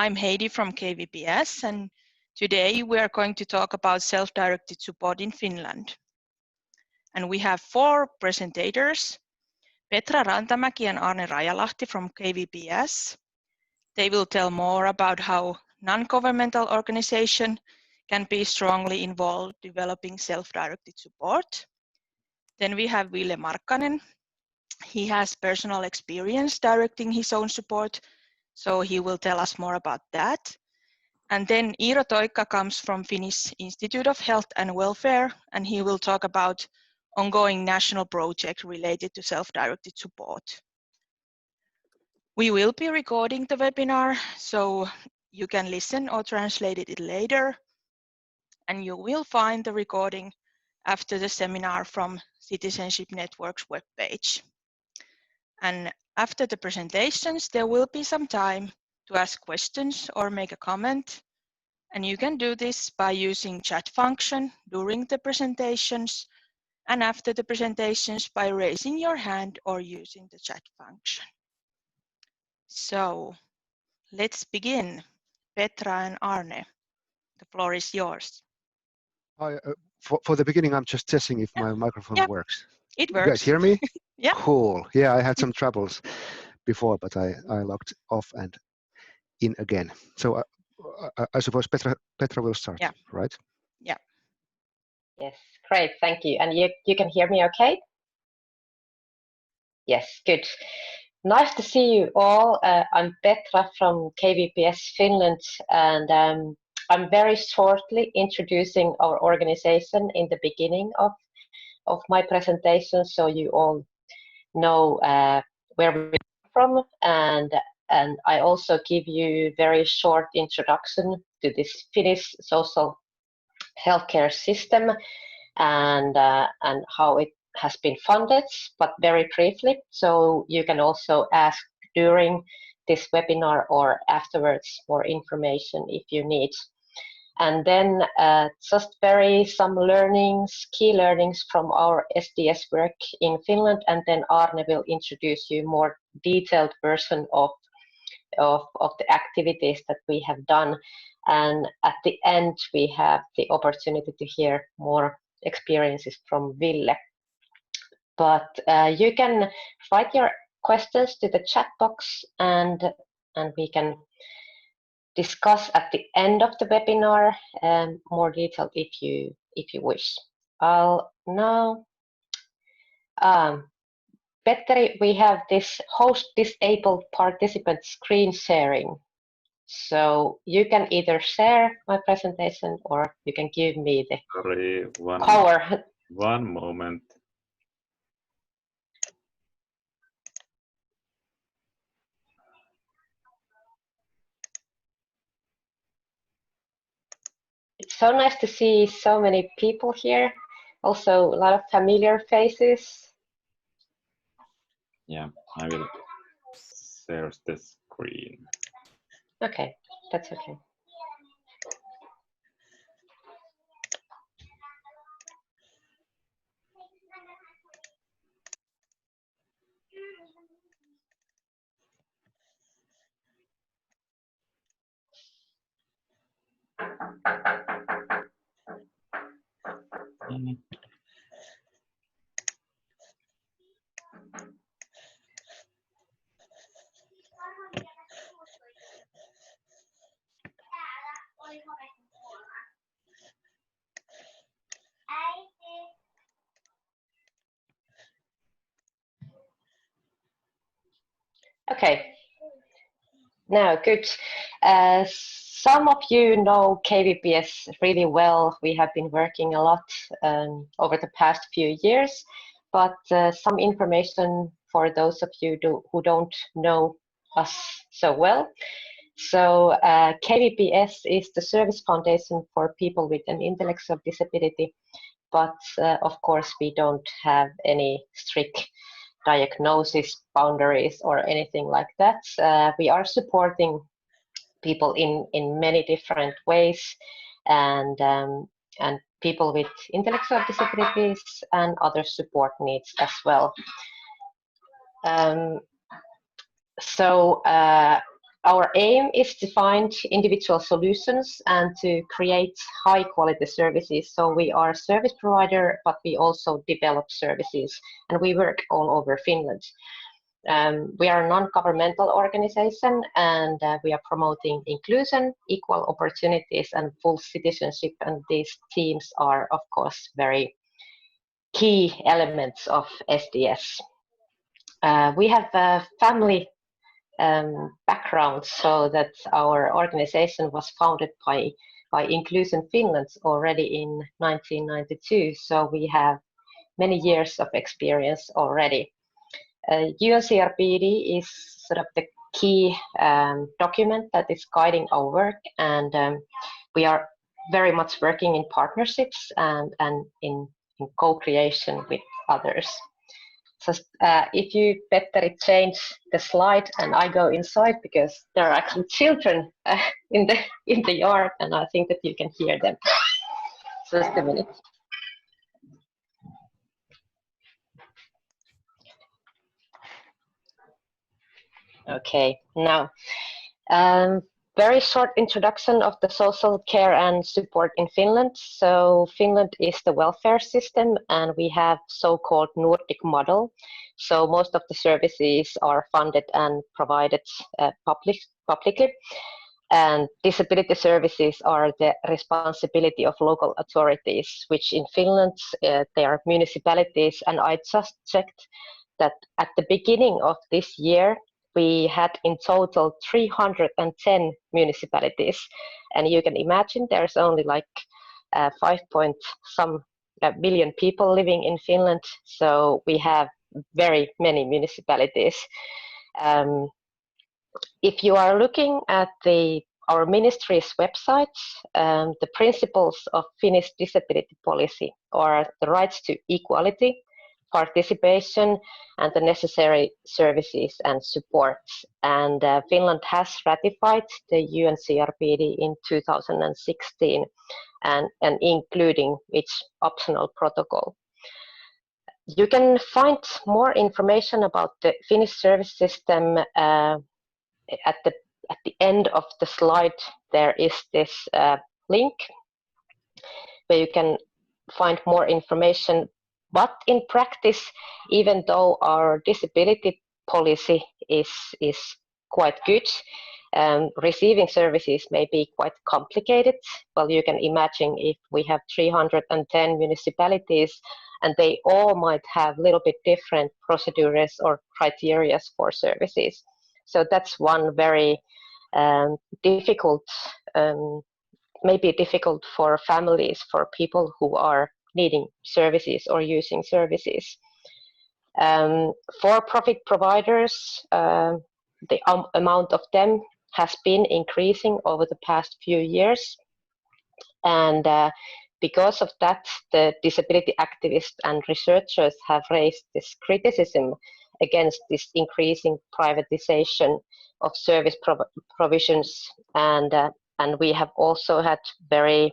I'm Heidi from KVPS, and today we are going to talk about self-directed support in Finland. And we have 4 presentators, Petra Rantamäki and Arne Rajalahti from KVPS. They will tell more about how non-governmental organization can be strongly involved developing self-directed support. Then we have Ville Markkanen. He has personal experience directing his own support, so he will tell us more about that. And then Iiro Toikka comes from Finnish Institute of Health and Welfare, and he will talk about ongoing national project related to self-directed support. We will be recording the webinar, so you can listen or translate it later. And you will find the recording after the seminar from Citizenship Network's webpage. And after the presentations, there will be some time to ask questions or make a comment. And you can do this by using chat function during the presentations and after the presentations by raising your hand or using the chat function. So let's begin. Petra and Arne, the floor is yours. For the beginning, I'm just testing if my microphone works. It works. You guys hear me? Yeah. Cool. Yeah, I had some troubles before, but I logged off and in again. So I suppose Petra will start, right? Yeah. Yes, great, thank you. And you can hear me okay? Yes, good. Nice to see you all. I'm Petra from KVPS Finland, and I'm very shortly introducing our organization in the beginning of my presentation, so you all know where we come from, and I also give you very short introduction to this Finnish social healthcare system and how it has been funded, but very briefly. So you can also ask during this webinar or afterwards more information if you need. And then just some learnings, key learnings from our SDS work in Finland, and then Arne will introduce you more detailed version of the activities that we have done. And at the end, we have the opportunity to hear more experiences from Ville. But you can write your questions to the chat box, and we can discuss at the end of the webinar more detail if you wish. I'll now Petteri, we have this host disabled participant screen sharing. So you can either share my presentation or you can give me the power. One moment. It's so nice to see so many people here. Also a lot of familiar faces. Yeah, I will share the screen. Okay, that's okay. Okay, now good. Some of you know KVPS really well. We have been working a lot over the past few years, but some information for those of you who don't know us so well. So KVPS is the service foundation for people with an intellectual disability, but of course we don't have any strict diagnosis boundaries or anything like that. We are supporting people in many different ways, and people with intellectual disabilities and other support needs as well. So Our aim is to find individual solutions and to create high quality services. So we are a service provider, but we also develop services, and we work all over Finland. We are a non-governmental organization, and we are promoting inclusion, equal opportunities, and full citizenship. And these themes are, of course, very key elements of SDS. We have a family background, so that our organization was founded by Inclusion Finland already in 1992. So we have many years of experience already. UNCRPD is sort of the key document that is guiding our work, and we are very much working in partnerships and in co-creation with others. So if you, Petteri, change the slide and I go inside, because there are actually children in the yard, and I think that you can hear them. Just a minute. Okay, now very short introduction of the social care and support in Finland. So Finland is the welfare system, and we have so-called Nordic model. So most of the services are funded and provided publicly. And disability services are the responsibility of local authorities, which in Finland, they are municipalities. And I just checked that at the beginning of this year, we had in total 310 municipalities, and you can imagine there's only like 5.some million people living in Finland, so we have very many municipalities. If you are looking at our ministry's website, the principles of Finnish disability policy are the rights to equality, participation, and the necessary services and supports. And Finland has ratified the UNCRPD in 2016, and including its optional protocol. You can find more information about the Finnish service system at the end of the slide. There is this link where you can find more information. But in practice, even though our disability policy is quite good, receiving services may be quite complicated. Well, you can imagine if we have 310 municipalities, and they all might have a little bit different procedures or criteria for services. So that's one very difficult, maybe difficult for families, for people who are needing services or using services. For-profit providers, the amount of them has been increasing over the past few years, and because of that, the disability activists and researchers have raised this criticism against this increasing privatization of service provisions, and we have also had very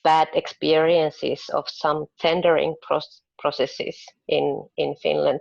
bad experiences of some tendering processes in Finland.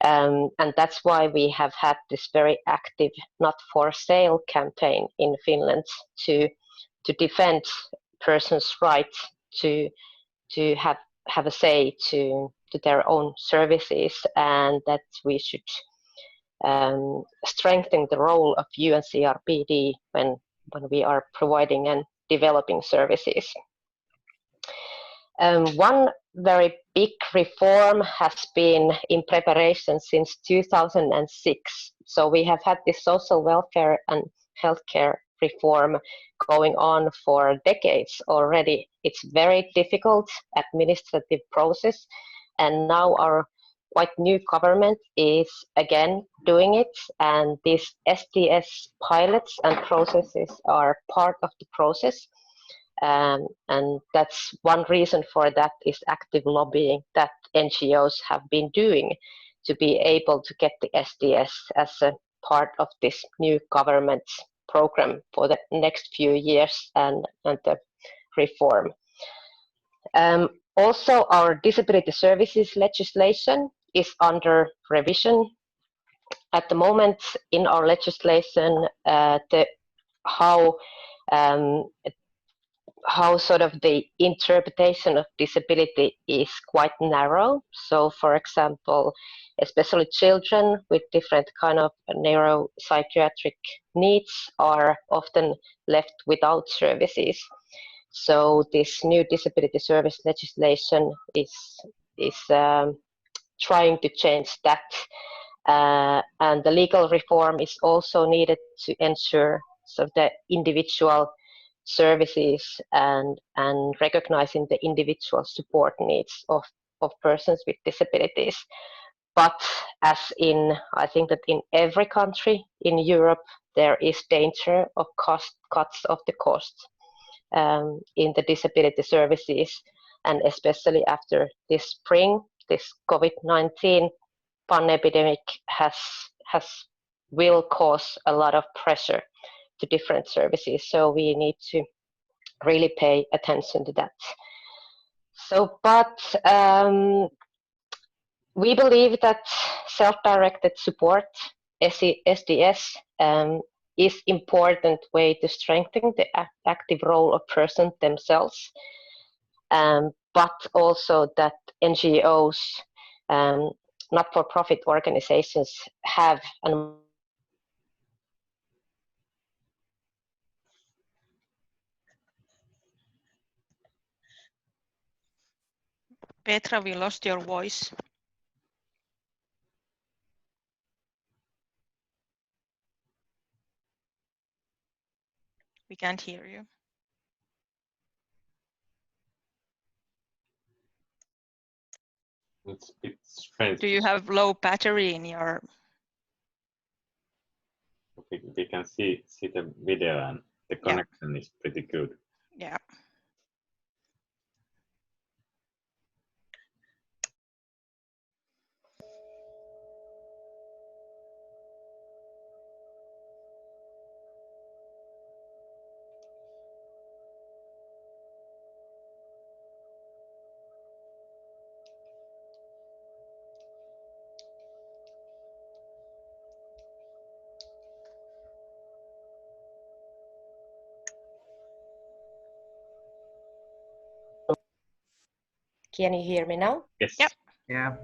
And that's why we have had this very active not for sale campaign in Finland to defend persons' right to have a say to their own services, and that we should strengthen the role of UNCRPD when we are providing and developing services. One very big reform has been in preparation since 2006. So we have had this social welfare and healthcare reform going on for decades already. It's very difficult administrative process, and now our quite new government is again doing it, and these SDS pilots and processes are part of the process. And that's one reason for that is active lobbying that NGOs have been doing to be able to get the SDS as a part of this new government program for the next few years and the reform. Also, our disability services legislation is under revision, at the moment in our legislation, how sort of the interpretation of disability is quite narrow. So, for example, especially children with different kind of neuropsychiatric needs are often left without services. So this new disability service legislation is trying to change that. And the legal reform is also needed to ensure so the individual services and recognizing the individual support needs of persons with disabilities. But as in, I think that in every country in Europe, there is danger of cuts of the costs in the disability services, and especially after this spring, this COVID-19 pandemic will cause a lot of pressure to different services. So we need to really pay attention to that. So, but we believe that self-directed support, SDS, is important way to strengthen the active role of persons themselves, but also that NGOs, not-for-profit organizations have an Petra, we lost your voice. We can't hear you. It's a bit strange. Do you have low battery in your? We can see the video and the connection is pretty good. Yeah. Can you hear me now? Yes. Yep. Yeah.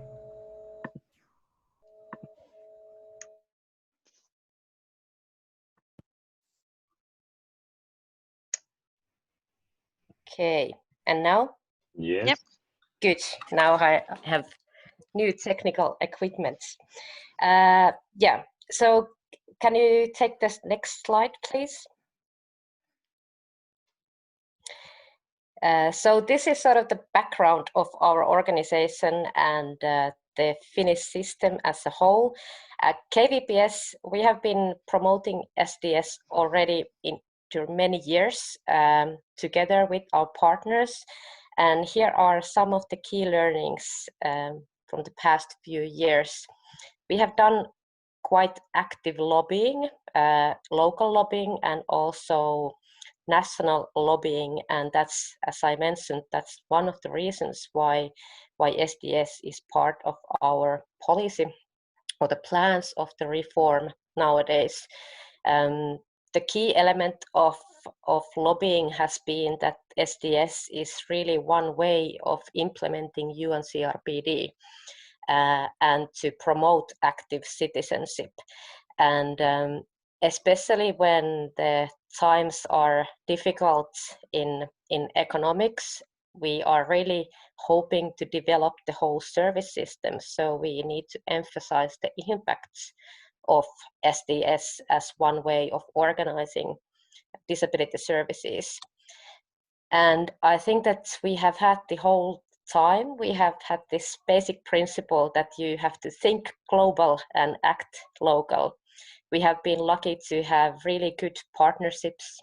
Okay, and now? Yes. Yep. Good. Now I have new technical equipment. Yeah, so can you take this next slide, please? So this is sort of the background of our organization and the Finnish system as a whole. At KVPS, we have been promoting SDS already for many years together with our partners. And here are some of the key learnings from the past few years. We have done quite active lobbying, local lobbying, and also national lobbying, and that's, as I mentioned, that's one of the reasons why SDS is part of our policy or the plans of the reform nowadays. The key element of lobbying has been that SDS is really one way of implementing UNCRPD and to promote active citizenship. And especially when the times are difficult in economics, we are really hoping to develop the whole service system. So we need to emphasize the impacts of SDS as one way of organizing disability services. And I think that we have had the whole time, we have had this basic principle that you have to think global and act local. We have been lucky to have really good partnerships,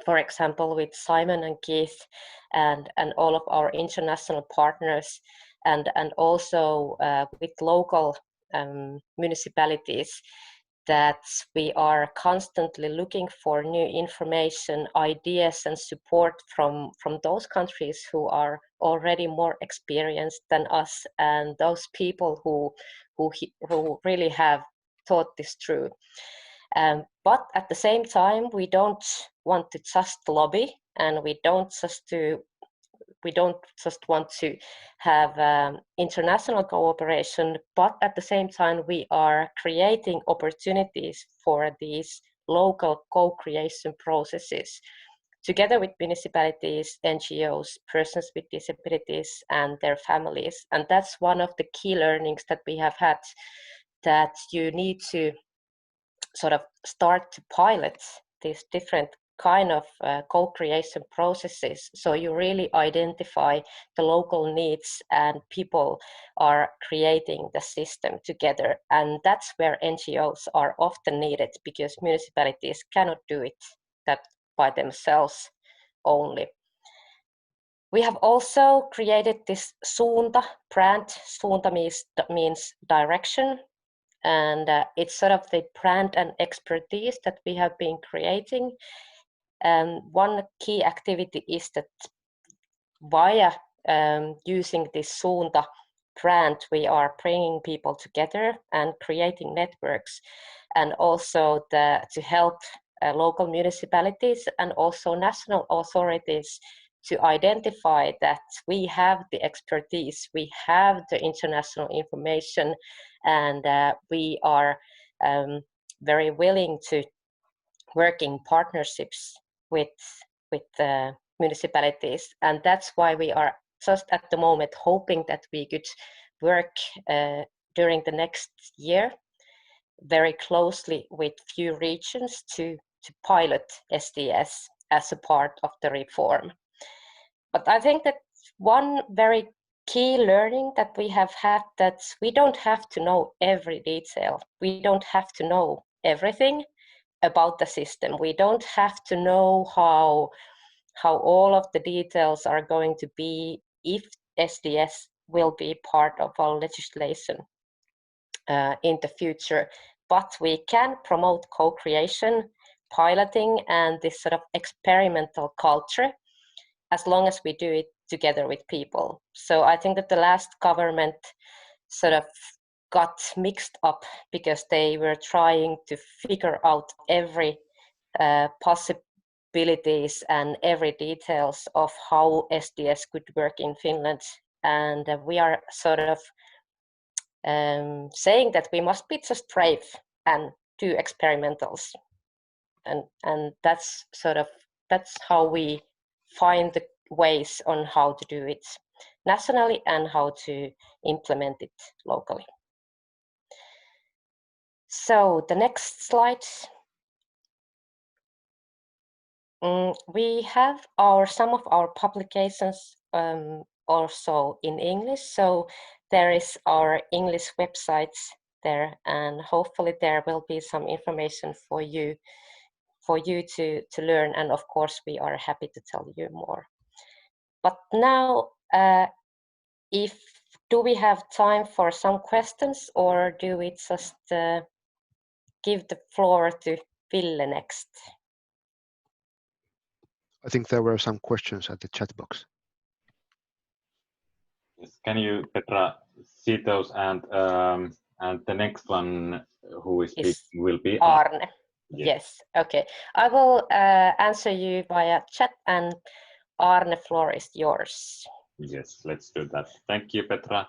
for example, with Simon and Keith and all of our international partners, and also with local municipalities, that we are constantly looking for new information, ideas, and support from those countries who are already more experienced than us, and those people who really have thought this through. But at the same time, we don't want to just lobby, and we don't just want to have international cooperation, but at the same time, we are creating opportunities for these local co-creation processes together with municipalities, NGOs, persons with disabilities, and their families. And that's one of the key learnings that we have had, that you need to sort of start to pilot these different kind of co-creation processes, so you really identify the local needs and people are creating the system together. And that's where NGOs are often needed, because municipalities cannot do it that by themselves only. We have also created this suunta brand. Suunta means direction, and it's sort of the brand and expertise that we have been creating. And one key activity is that via using this suunta brand, we are bringing people together and creating networks, and also to help local municipalities and also national authorities to identify that we have the expertise, we have the international information, and we are very willing to work in partnerships with municipalities. And that's why we are just at the moment hoping that we could work during the next year very closely with few regions to pilot SDS as a part of the reform. But I think that one very key learning that we have had, that we don't have to know every detail. We don't have to know everything about the system. We don't have to know how all of the details are going to be if SDS will be part of our legislation in the future. But we can promote co-creation, piloting, and this sort of experimental culture, as long as we do it together with people. So I think that the last government sort of got mixed up because they were trying to figure out every possibilities and every details of how SDS could work in Finland. And we are sort of saying that we must be just brave and do experimentals. And that's how we find the ways on how to do it nationally and how to implement it locally. So the next slide. We have some of our publications also in English. So there is our English websites there, and hopefully there will be some information for you to learn. And of course, we are happy to tell you more. But now, do we have time for some questions, or do we just give the floor to Ville next? I think there were some questions at the chat box. Yes. Can you, Petra, see those? And the next one who is speaking will be Arne. Yes. Okay. I will answer you via chat, and Arne, floor is yours. Yes, let's do that. Thank you, Petra.